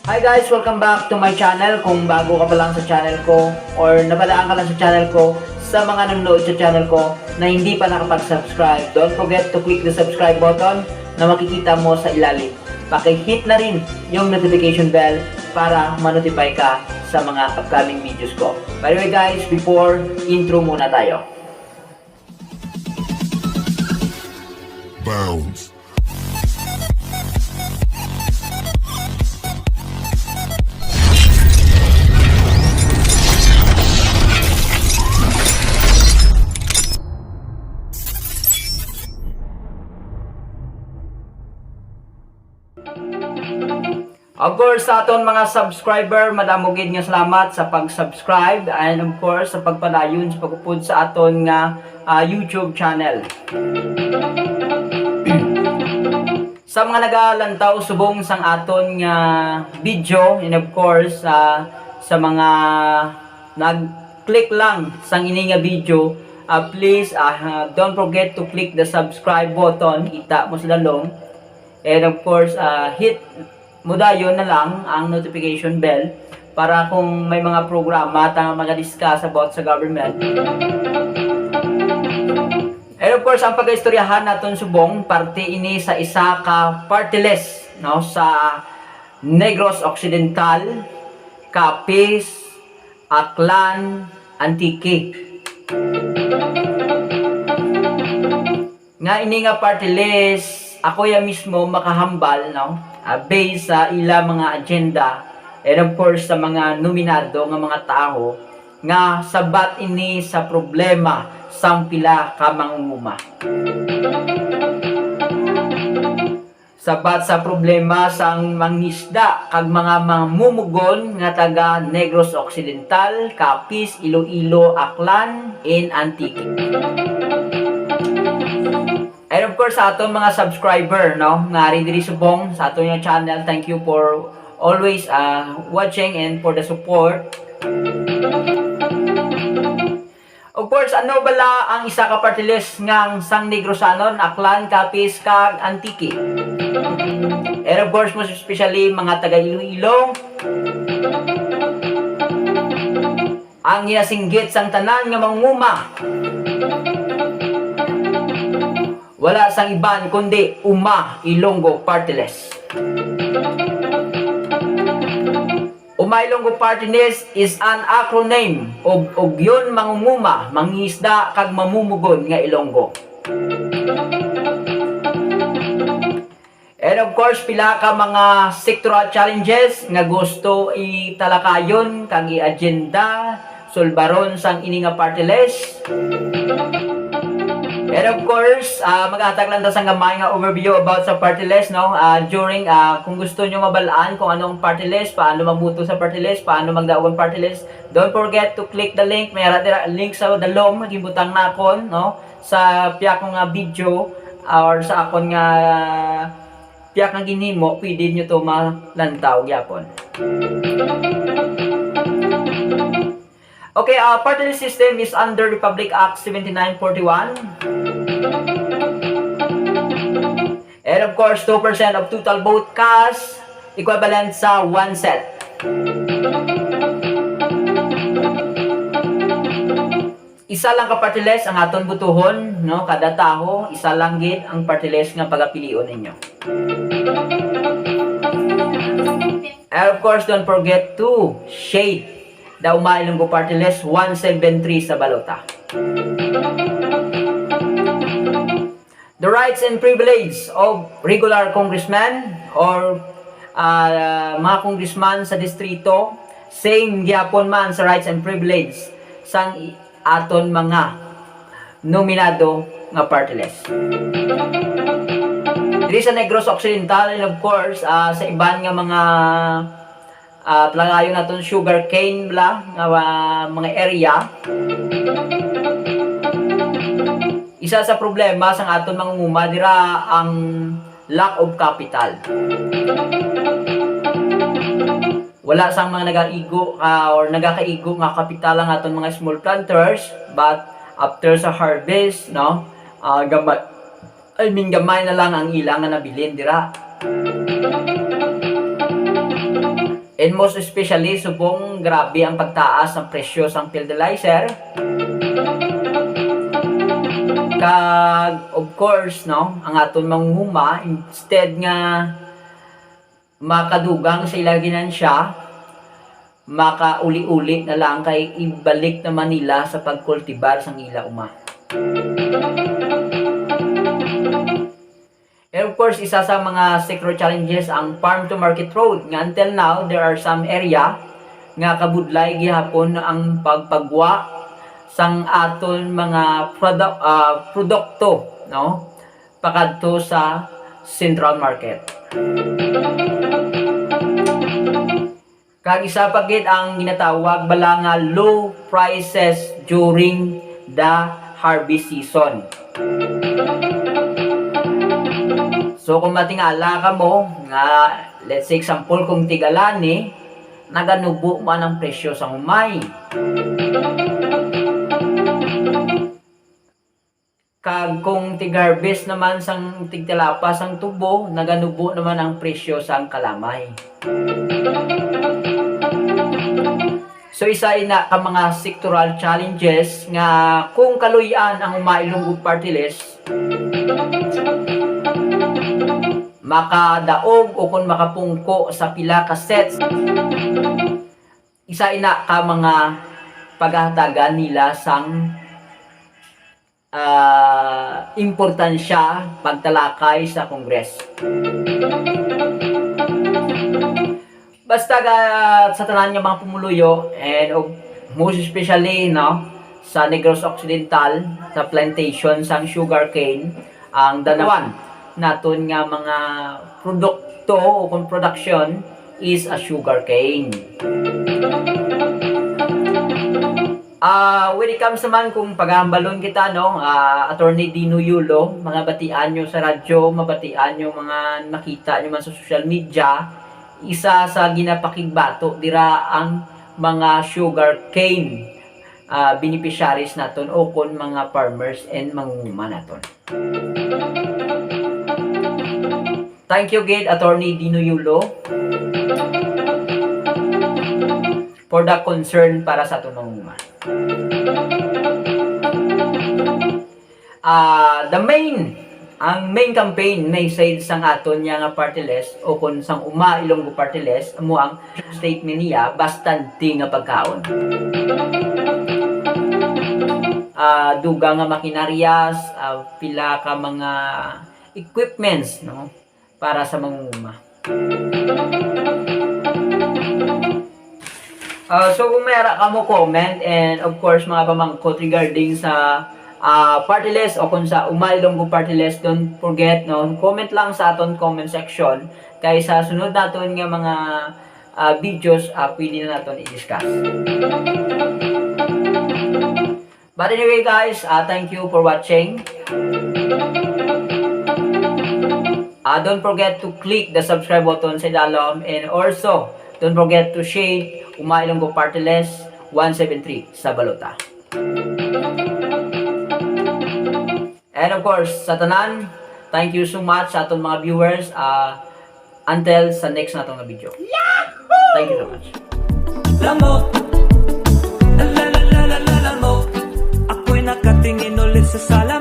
Hi guys! Welcome back to my channel. Kung bago ka pa lang sa channel ko or napadaan ka lang sa channel ko, sa mga nanonood sa channel ko na hindi pa nakapag-subscribe, don't forget to click the subscribe button na makikita mo sa ilalim. Paki-hit na rin yung notification bell para ma-notify ka sa mga upcoming videos ko. By the way guys, before intro muna tayo. Bounce. Of course, sa aton mga subscriber, madamogid nga salamat sa pag-subscribe and of course sa pagpadayon sa pagupod sa aton nga YouTube channel. Sa mga nagalantaw subong sang aton nga video and of course sa mga nag-click lang sang ini nga video, please don't forget to click the subscribe button, ita mo sa dalong, and of course hit mudayon na lang ang notification bell para kung may mga programa tanga mga-discuss about sa government. And of course, ang pag-istoryahan naton subong parte ini sa isa ka party list, no, sa Negros Occidental, Capiz, Aklan, Antique. Nga ini nga party list, ako ya mismo makahambal, no, based sa ila mga agenda and of course sa mga nominado nga mga tao nga sabat ini sa problema sang pila ka mangunguma. Sabat sa problema sang mangisda kag mga mamumugon nga taga Negros Occidental, Capiz, Iloilo, Aklan, and Antique. And of course, sa aton mga subscriber, no, nga rin diri subong sa aton yung channel, thank you for always watching and for the support. Of course, ano bala ang isa ka party list ngang sang Negrosanon, Aklan, Capiz, kag Antique. And of course, most especially mga taga Iloilo, ang ginasinggit sang tanan nga mangunguma. Wala sang iban kundi UMA Ilonggo Party List. UMA Ilonggo Party List is an acronym of yun mangunguma, mangisda kag mamumugon nga Ilonggo. And of course, pila ka mga sectoral challenges nga gusto italakayon kag i-agenda sulbaron sang ini nga party list. And of course, mag-atak lang ta sa gamay nga overview about sa party list, no? During kung gusto nyo mabalaan kung anong party list, paano magbuto sa party list, paano magdaog ang party list, don't forget to click the link. May link sa dalom gibutang na akon, no? Sa piyak nga video or sa akon nga piyak nga ginhimo, pwede nyo to malantaw gyapon. Okay, party list system is under Republic Act 7941. And of course, 2% of total vote cast, equivalent sa 1 set. Isa lang ka party list ang aton butuhon, no? Kada taho, isa lang gid ang party list nga pagapilion ninyo. And of course, don't forget to shade the UMA Ilonggo Party List 173 sa balota. The rights and privilege of regular congressmen or mga congressman sa distrito, same gyapon man sa rights and privilege sang aton mga nominado nga party list. Diri sa Negros Occidental and of course sa iban nga mga plangayon naton sugar cane bla nga mga area. Isa sa problema sang aton mangunguma dira ang lack of capital. Wala sang mga nagaigo or nagakaigo nga kapital ang aton mga small planters, but after sa harvest, no, gamay na lang ang ilang nga nabilin dira. And most especially, subong grabe ang pagtaas ng presyo sa fertilizer. Kag, of course, no, ang aton manghuma, instead nga makadugang sa ilang ginansya, makauli-uli na lang kay ibalik naman nila sa pagkultibar sang ila uma. And of course, isa sa mga sector challenges ang farm to market road. Nga until now, there are some area nga kabudlay gihapon ang pagpagwa sang aton mga produkto, no? Pakadto sa central market. Kag isa pa gid ang ginatawag bala nga low prices during the harvest season. So kung matingala ka mo nga, let's say example kung tigalani, naganubo man ang presyo sa humay. Kag kung tig-harvest naman sang tigtalapa sang tubo, naganubo naman ang presyo sang kalamay. So isa ina ka mga sectoral challenges nga kung kaluyan ang umailong og party list, makadaog o kung makapungko sa pila ka sets, isa ina ka mga paghahatagan nila sang importansya pagtalakay sa Kongres. Basta sa tanan nga mga pumuluyo, and most especially no, sa Negros Occidental, sa plantation sang sugarcane, ang danawan naton nga mga produkto o kung production is a sugarcane. When it comes naman kung paghambalon kita, no, Attorney Dino Yulo, mga batian nyo sa radyo, mabatian nyo mga nakita nyo man sa social media, isa sa ginapakigbato dira ang mga sugarcane beneficiaries naton o kung mga farmers and mangunguma naton. Thank you gid Attorney Dino Yulo for the concern para sa aton mangunguma. Ang main campaign message sang aton nga party list o kung sang uma Ilonggo party list amo ang statement niya bastante nga pagkaon. Duga nga makinaryas, pila ka mga equipments, no, para sa mangunguma. So kung mayara ka mo comment, and of course mga pamangkot regarding sa party list o kung sa Ilonggo party list, don't forget, no, comment lang sa aton comment section kay sa sunod naton nga mga videos pwede na naton i-discuss. But anyway guys, thank you for watching. Don't forget to click the subscribe button sa idalom, and also don't forget to share Ilonggo Party List 173 sa balota. And of course, sa tanan, thank you so much sa atong mga viewers. Until sa next na itong video. Thank you so much. Lamo, la la la la la la, ako'y nakatingin ulit sa sala.